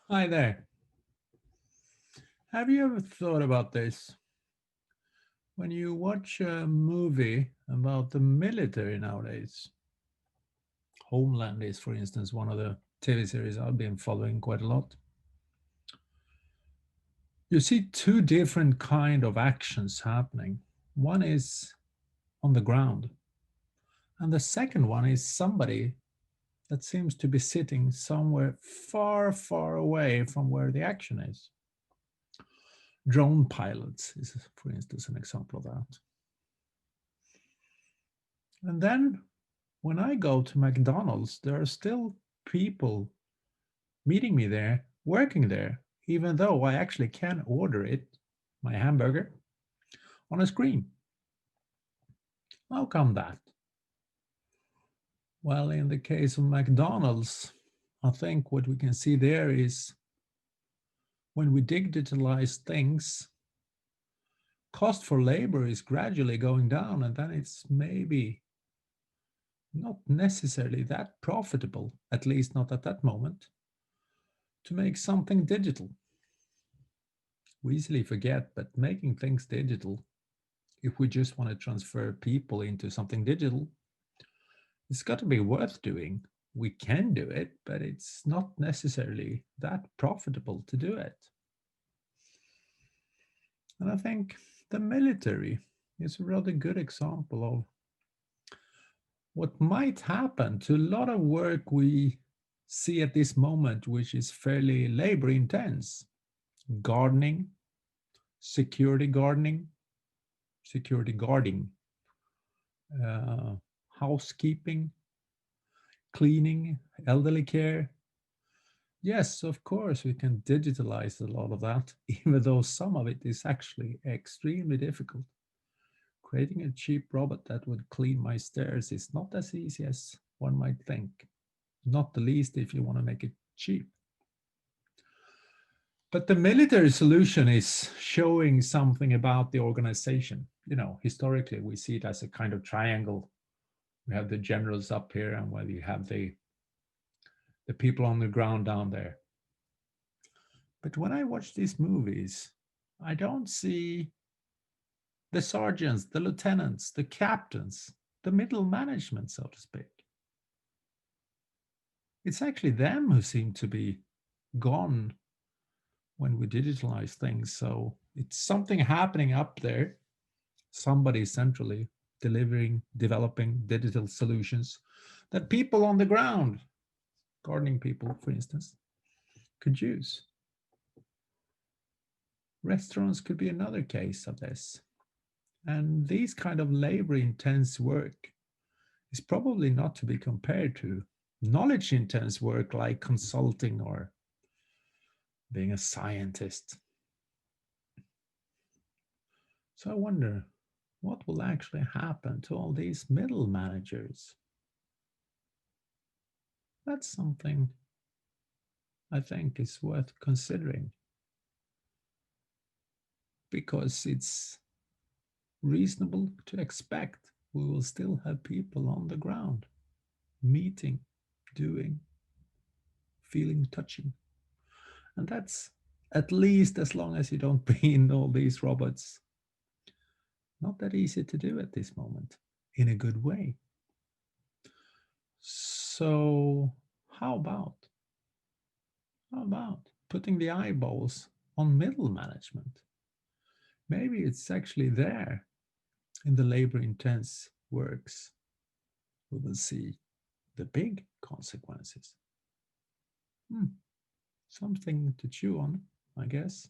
Hi there. Have you ever thought about this? When you watch a movie about the military nowadays, Homeland is, for instance, one of the TV series I've been following quite a lot. You see two different kind of actions happening. One is on the ground, and the second one is somebody that seems to be sitting somewhere far, far away from where the action is. Drone pilots is, for instance, an example of that. And then when I go to McDonald's, there are still people meeting me there, working there, even though I actually can order it, my hamburger, on a screen. How come that? Well, in the case of McDonald's, I think what we can see there is when we digitalize things, cost for labor is gradually going down, and then it's maybe not necessarily that profitable, at least not at that moment, to make something digital. We easily forget, but making things digital, if we just want to transfer people into something digital, it's got to be worth doing. We can do it, but it's not necessarily that profitable to do it. And I think the military is a rather good example of what might happen to a lot of work we see at this moment, which is fairly labor intense. Gardening, security gardening, security guarding, uh, housekeeping, cleaning, elderly care. Yes, of course, we can digitalize a lot of that, even though some of it is actually extremely difficult. Creating a cheap robot that would clean my stairs is not as easy as one might think, not the least if you want to make it cheap. But the military solution is showing something about the organization. Historically, we see it as a kind of triangle. We have the generals up here, and where you have the people on the ground down there. But when I watch these movies, I don't see the sergeants, the lieutenants, the captains, the middle management, so to speak. It's actually them who seem to be gone when we digitalize things. So it's something happening up there, somebody centrally delivering, developing digital solutions that people on the ground, gardening people, for instance, could use. Restaurants could be another case of this. And these kind of labor intense work is probably not to be compared to knowledge intense work like consulting or being a scientist. So I wonder what will actually happen to all these middle managers. That's something I think is worth considering because it's reasonable to expect we will still have people on the ground meeting, doing, feeling, touching. And that's at least as long as you don't bring in all these robots. Not that easy to do at this moment in a good way. So, how about putting the eyeballs on middle management? Maybe it's actually there in the labor intense works we will see the big consequences. Hmm, something to chew on, I guess.